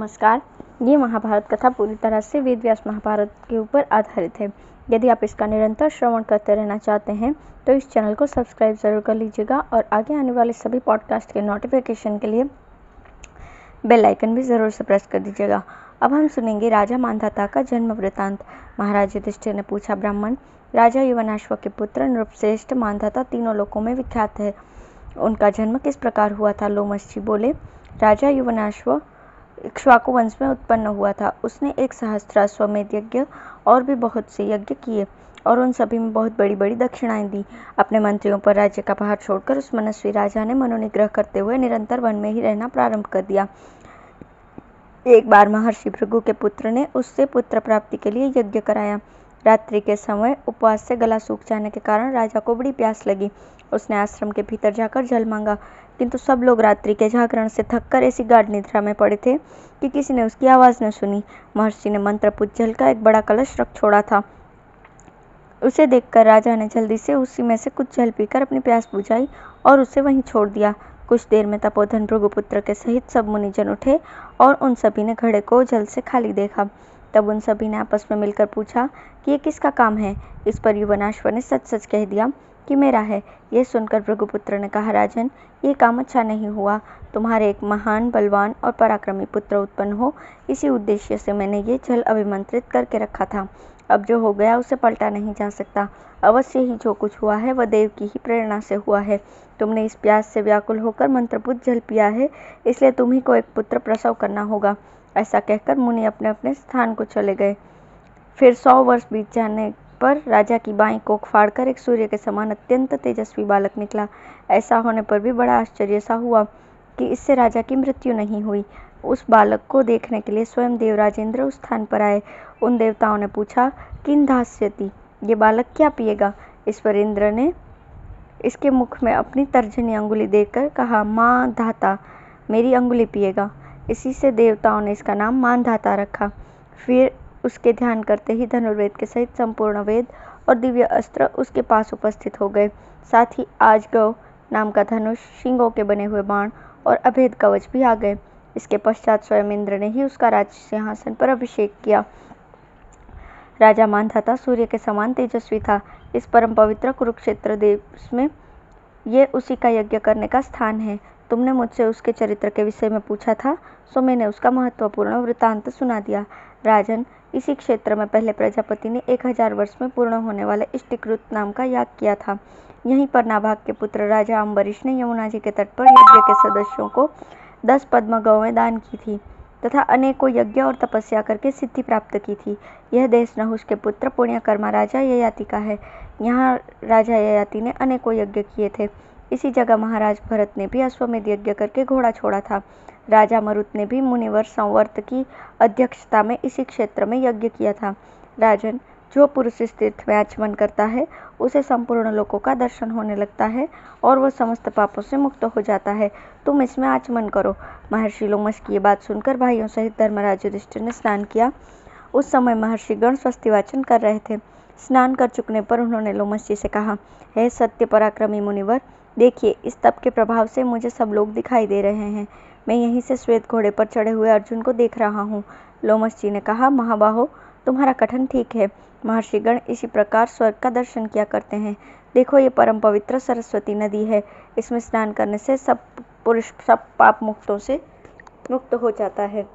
नमस्कार। ये महाभारत कथा पूरी तरह से वेद व्यास महाभारत के ऊपर आधारित है। यदि आप इसका निरंतर श्रवण करते रहना चाहते हैं तो इस चैनल को सब्सक्राइब ज़रूर कर लीजिएगा और आगे आने वाले सभी पॉडकास्ट के नोटिफिकेशन के लिए बेल आइकन भी ज़रूर से प्रेस कर दीजिएगा। अब हम सुनेंगे राजा मांधाता का जन्म वृतांत। महाराज युधिष्ठिर ने पूछा, ब्राह्मण, राजा युवनाश्व के पुत्र नृपश्रेष्ठ मांधाता तीनों लोकों में विख्यात है। उनका जन्म किस प्रकार हुआ था? लोमश बोले, राजा युवनाश्व इक्ष्वाकु वंश में उत्पन्न हुआ था। उसने 1 सहस्त्राश्वमेध यज्ञ और भी बहुत से यज्ञ किए और उन सभी में बहुत बड़ी बड़ी दक्षिणाएं दी। अपने मंत्रियों पर राज्य का भार छोड़कर उस मनस्वी राजा ने मनोनिग्रह करते हुए निरंतर वन में ही रहना प्रारंभ कर दिया। एक बार महर्षि भृगु के पुत्र ने उससे पुत्र प्राप्ति के लिए यज्ञ कराया। रात्रि के समय उपवास से गला सूख जाने के कारण राजा को बड़ी प्यास लगी। उसने आश्रम के भीतर जाकर जल मांगा, किंतु सब लोग रात्रि के जागरण से थककर ऐसी गाढ़ निद्रा में पड़े थे कि किसी ने उसकी आवाज़ न सुनी। महर्षि ने मंत्रपुत जल का एक बड़ा कलश रख छोड़ा था। उसे देखकर राजा ने जल्दी से उसी में से कुछ जल पीकर अपनी प्यास बुझाई और उसे वहीं छोड़ दिया। कुछ देर में तपोधन भृगुपुत्र के सहित सब मुनिजन उठे और उन सभी ने घड़े को जल से खाली देखा। तब उन सभी ने आपस में मिलकर पूछा कि ये किसका काम है? इस पर युवनाश्व ने सच सच कह दिया कि मेरा है। यह सुनकर भृगुपुत्र ने कहा, राजन, ये काम अच्छा नहीं हुआ। तुम्हारे एक महान, बलवान और पराक्रमी पुत्र उत्पन्न हो, इसी उद्देश्य से मैंने ये जल अभिमंत्रित करके रखा था। अब जो हो गया उसे पलटा नहीं जा सकता। अवश्य ही जो कुछ हुआ है वह देव की ही प्रेरणा से हुआ है। तुमने इस प्यास से व्याकुल होकर मंत्रपुत जल पिया है, इसलिए तुम्ही को एक पुत्र प्रसव करना होगा। ऐसा कहकर मुनि अपने अपने स्थान को चले गए। फिर 100 वर्ष बीत जाने पर राजा की बाईं कोख फाड़कर एक सूर्य के समान अत्यंत तेजस्वी बालक निकला। ऐसा होने पर भी बड़ा आश्चर्य सा हुआ कि इससे राजा की मृत्यु नहीं हुई। उस बालक को देखने के लिए स्वयं देवराज इंद्र उस स्थान पर आए। उन देवताओं ने पूछा, किन धास्यति, ये बालक क्या पिएगा? इस पर इंद्र ने इसके मुख में अपनी तर्जनी अंगुली देकर कहा, मां धाता, मेरी अंगुली पिएगा। इसी से देवताओं ने इसका नाम मांधाता रखा। फिर उसके ध्यान करते ही धनुर्वेद के सहित संपूर्ण वेद और दिव्य अस्त्र उसके पास उपस्थित हो गए। साथ ही आजगव नाम का धनुष, शिंगों के बने हुए बाण और अभेद कवच भी आ गए। इसके पश्चात स्वयं इंद्र ने ही उसका राज सिंहासन पर अभिषेक किया। राजा मांधाता सूर्य के समान तेजस्वी था। इस परम पवित्र कुरुक्षेत्र देश में ये उसी का यज्ञ करने का स्थान है। तुमने मुझसे उसके चरित्र के विषय में पूछा था, सो मैंने उसका महत्वपूर्ण वृतांत सुना दिया। राजन, इसी क्षेत्र में पहले प्रजापति ने 1000 वर्ष में पूर्ण होने वाले इष्टिकृत नाम का याग किया था। यहीं पर नाभाग के पुत्र राजा अम्बरीश ने यमुना जी के तट पर यज्ञ के सदस्यों को 10 पद्म गौएं दान की थी तथा अनेकों यज्ञ और तपस्या करके सिद्धि प्राप्त की थी। यह देश नहुष के पुत्र पुण्यकर्मा राजा ययाति का है। यहाँ राजा ययाति ने अनेकों यज्ञ किए थे। इसी जगह महाराज भरत ने भी अश्वमेध यज्ञ करके घोड़ा छोड़ा था। राजा मरुत ने भी मुनिवर संवर्त की अध्यक्षता में इसी क्षेत्र में यज्ञ किया था। राजन, जो पुरुष इस तीर्थ में आचमन करता है उसे संपूर्ण लोकों का दर्शन होने लगता है और वह समस्त पापों से मुक्त हो जाता है। तुम इसमें आचमन करो। महर्षि लोमश की ये बात सुनकर भाइयों सहित धर्मराज युधिष्ठिर ने स्नान किया। उस समय महर्षि गण स्वस्ति वाचन कर रहे थे। स्नान कर चुकने पर उन्होंने लोमश जी से कहा, हे सत्य पराक्रमी मुनिवर, देखिए, इस तप के प्रभाव से मुझे सब लोग दिखाई दे रहे हैं। मैं यहीं से श्वेत घोड़े पर चढ़े हुए अर्जुन को देख रहा हूँ। लोमश जी ने कहा, महाबाहो, तुम्हारा कथन ठीक है। महर्षिगण इसी प्रकार स्वर्ग का दर्शन किया करते हैं। देखो, ये परम पवित्र सरस्वती नदी है। इसमें स्नान करने से सब पुरुष सब पाप मुक्तों से मुक्त हो जाता है।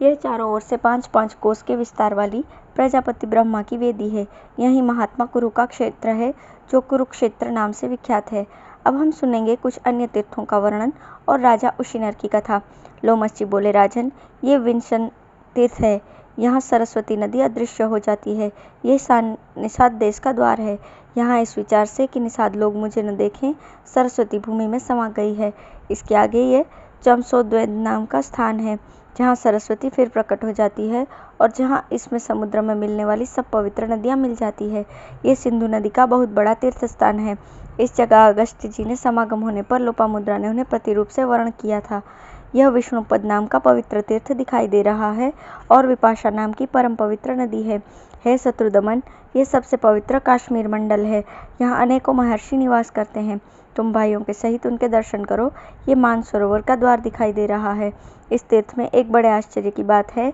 यह चारों ओर से 5-5 कोस के विस्तार वाली प्रजापति ब्रह्मा की वेदी है। यही महात्मा कुरु का क्षेत्र है, जो कुरुक्षेत्र नाम से विख्यात है। अब हम सुनेंगे कुछ अन्य तीर्थों का वर्णन और राजा उशिनर की कथा। लोमश जी बोले, राजन, ये विंशन तीर्थ है। यहाँ सरस्वती नदी अदृश्य हो जाती है। यह निषाद देश का द्वार है। यहाँ इस विचार से कि निषाद लोग मुझे न देखें, सरस्वती भूमि में समा गई है। इसके आगे ये चमसोद्वैद नाम का स्थान है, जहाँ सरस्वती फिर प्रकट हो जाती है और जहाँ इसमें समुद्र में मिलने वाली सब पवित्र नदियाँ मिल जाती है। ये सिंधु नदी का बहुत बड़ा तीर्थ स्थान है। इस जगह अगस्त्य जी ने समागम होने पर लोपामुद्रा ने उन्हें प्रतिरूप से वर्ण किया था। यह विष्णुपद नाम का पवित्र तीर्थ दिखाई दे रहा है और विपाशा नाम की परम पवित्र नदी है। हे शत्रुदमन, ये सबसे पवित्र काश्मीर मंडल है। यहाँ अनेकों महर्षि निवास करते हैं। तुम भाइयों के सहित उनके दर्शन करो। ये मानसरोवर का द्वार दिखाई दे रहा है। इस तीर्थ में एक बड़े आश्चर्य की बात है,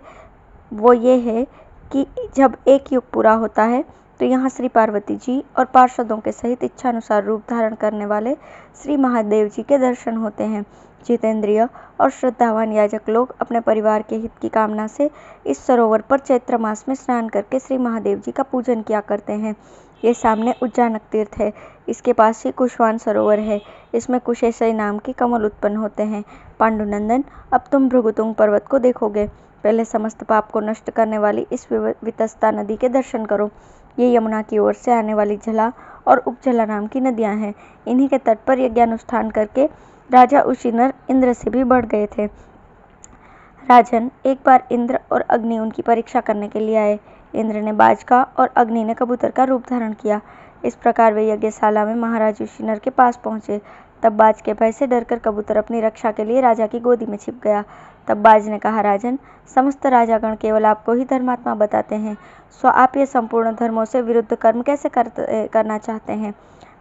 वो ये है कि जब एक युग पूरा होता है तो यहाँ श्री पार्वती जी और पार्षदों के सहित इच्छानुसार रूप धारण करने वाले श्री महादेव जी के दर्शन होते हैं। जितेंद्रिय और श्रद्धावान याजक लोग अपने परिवार के हित की कामना से इस सरोवर पर चैत्र मास में स्नान करके श्री महादेव जी का पूजन किया करते हैं। ये सामने उज्जानक तीर्थ है। इसके पास ही कुशवान सरोवर है। इसमें कुशेश्वरी नाम की कमल उत्पन्न होते हैं। पांडुनंदन, अब तुम भृगुतुंग पर्वत को देखोगे। पहले समस्त पाप को नष्ट करने वाली इस वितस्ता नदी के दर्शन करो। ये यमुना की ओर से आने वाली झला और उपझला नाम की नदियां हैं। इन्हीं के तट पर यज्ञानुष्ठान करके राजा उशिनर इंद्र से भी बढ़ गए थे। राजन, एक बार इंद्र और अग्नि उनकी परीक्षा करने के लिए आए। इंद्र ने बाज का और अग्नि ने कबूतर का रूप धारण किया। इस प्रकार वे यज्ञशाला में महाराज उशिनर के पास पहुंचे। तब बाज के भय से डरकर कबूतर अपनी रक्षा के लिए राजा की गोदी में छिप गया। तब बाज ने कहा, राजन, समस्त राजागण केवल आपको ही धर्मात्मा बताते हैं, सो आप ये संपूर्ण धर्मों से विरुद्ध कर्म कैसे करना चाहते हैं?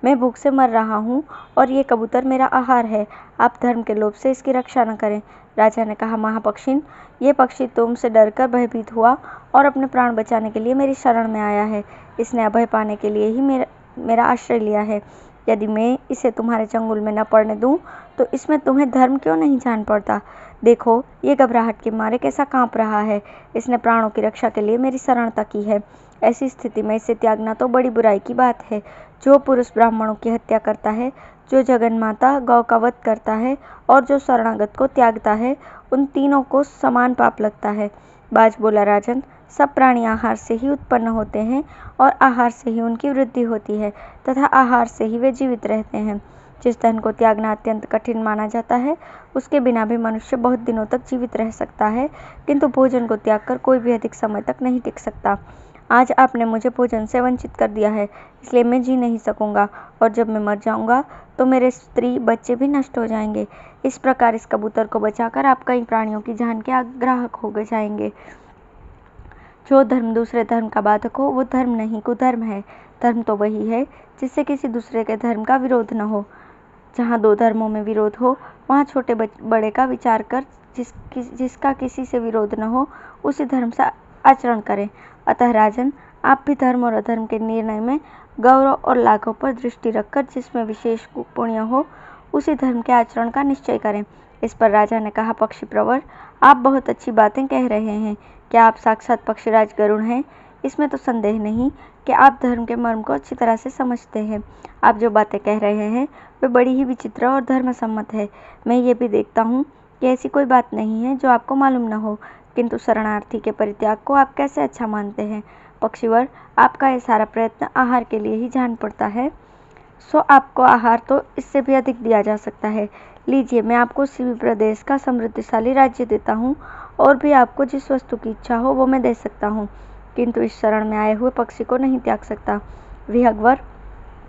मैं भूख से मर रहा हूँ और ये कबूतर मेरा आहार है। आप धर्म के लोभ से इसकी रक्षा न करें। राजा ने कहा, महापक्षिन, ये पक्षी तुमसे डरकर भयभीत हुआ और अपने प्राण बचाने के लिए मेरी शरण में आया है। इसने अभय पाने के लिए ही मेरा आश्रय लिया है। यदि मैं इसे तुम्हारे चंगुल में न पड़ने दूं तो इसमें तुम्हें धर्म क्यों नहीं जान पड़ता? देखो, ये घबराहट के मारे कैसा कांप रहा है। इसने प्राणों की रक्षा के लिए मेरी शरणता की है। ऐसी स्थिति में इसे त्यागना तो बड़ी बुराई की बात है। जो पुरुष ब्राह्मणों की हत्या करता है, जो जगन्माता गौ का वध करता है और जो शरणागत को त्यागता है, उन तीनों को समान पाप लगता है। बाज बोला, राजन, सब प्राणी आहार से ही उत्पन्न होते हैं और आहार से ही उनकी वृद्धि होती है तथा आहार से ही वे जीवित रहते हैं। जिस धन को त्यागना अत्यंत कठिन माना जाता है, उसके बिना भी मनुष्य बहुत दिनों तक जीवित रह सकता है, किंतु भोजन को त्याग कर कोई भी अधिक समय तक नहीं टिक सकता। आज आपने मुझे भोजन से वंचित कर दिया है, इसलिए मैं जी नहीं सकूंगा और जब मैं मर जाऊंगा तो मेरे स्त्री बच्चे भी नष्ट हो जाएंगे। इस प्रकार इस कबूतर को बचाकर आप कई प्राणियों की जान के ग्राहक हो जाएंगे। जो धर्म दूसरे धर्म का बाधक हो वो धर्म नहीं, कुधर्म है। धर्म तो वही है जिससे किसी दूसरे के धर्म का विरोध न हो। जहाँ दो धर्मों में विरोध हो वहाँ छोटे बड़े का विचार कर जिसका किसी से विरोध न हो उसी धर्म से आचरण करें। अतः राजन, आप भी धर्म और अधर्म के निर्णय में गौरव और लाघव पर दृष्टि रखकर जिसमें विशेष पुण्य हो उसी धर्म के आचरण का निश्चय करें। इस पर राजा ने कहा, पक्षी प्रवर, आप बहुत अच्छी बातें कह रहे हैं। क्या आप साक्षात पक्षीराज गरुड़ हैं? इसमें तो संदेह नहीं कि आप धर्म के मर्म को अच्छी तरह से समझते हैं। आप जो बातें कह रहे हैं वे बड़ी ही विचित्र और धर्मसम्मत है। मैं ये भी देखता हूँ कि ऐसी कोई बात नहीं है जो आपको मालूम न हो, किंतु शरणार्थी के परित्याग को आप कैसे अच्छा मानते हैं? पक्षीवर, आपका ये सारा प्रयत्न आहार के लिए ही जान पड़ता है, सो आपको आहार तो इससे भी अधिक दिया जा सकता है। लीजिए, मैं आपको शिव प्रदेश का समृद्धशाली राज्य देता हूँ और भी आपको जिस वस्तु की इच्छा हो वो मैं दे सकता हूँ, किंतु इस शरण में आए हुए पक्षी को नहीं त्याग सकता। विहंगवर,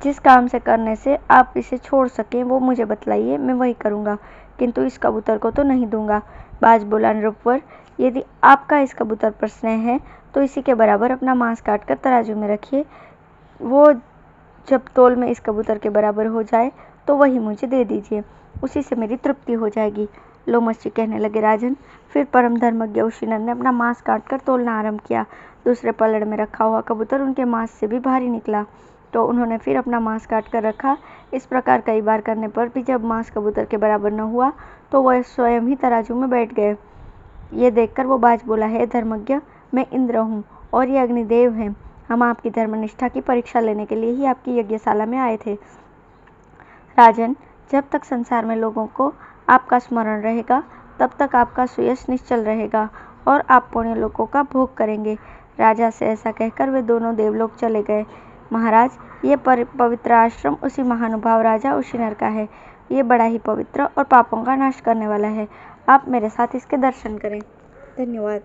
जिस काम से करने से आप इसे छोड़ सकें वो मुझे बतलाइए, मैं वही करूँगा, किंतु इस कबूतर को तो नहीं दूंगा। बाज बोला, नृपवर, यदि आपका इस कबूतर पर स्नेह है तो इसी के बराबर अपना मांस काट कर तराजू में रखिए। वो जब तौल में इस कबूतर के बराबर हो जाए तो वही मुझे दे दीजिए, उसी से मेरी तृप्ति हो जाएगी। लोमश जी कहने लगे, राजन, फिर परम धर्मज्ञ उशिनर ने अपना मांस काटकर तौलना आरंभ किया। दूसरे पलड़ में रखा हुआ कबूतर उनके मांस से भी भारी निकला, तो उन्होंने फिर अपना मांस काट कर रखा। इस प्रकार कई बार करने पर भी जब मांस कबूतर के बराबर न हुआ तो वह स्वयं ही तराजू में बैठ गए। ये देखकर वो बाज बोला, है धर्मज्ञ, मैं इंद्र हूँ और ये अग्निदेव हैं। हम आपकी धर्मनिष्ठा की परीक्षा लेने के लिए ही आपकी यज्ञशाला में आए थे। राजन, जब तक संसार में लोगों को आपका स्मरण रहेगा तब तक आपका सुयश निश्चल रहेगा और आप पुण्य लोकों का भोग करेंगे। राजा से ऐसा कहकर वे दोनों देवलोक चले गए। महाराज, ये पवित्र आश्रम उसी महानुभाव राजा उशिनर का है। ये बड़ा ही पवित्र और पापों का नाश करने वाला है। आप मेरे साथ इसके दर्शन करें। धन्यवाद।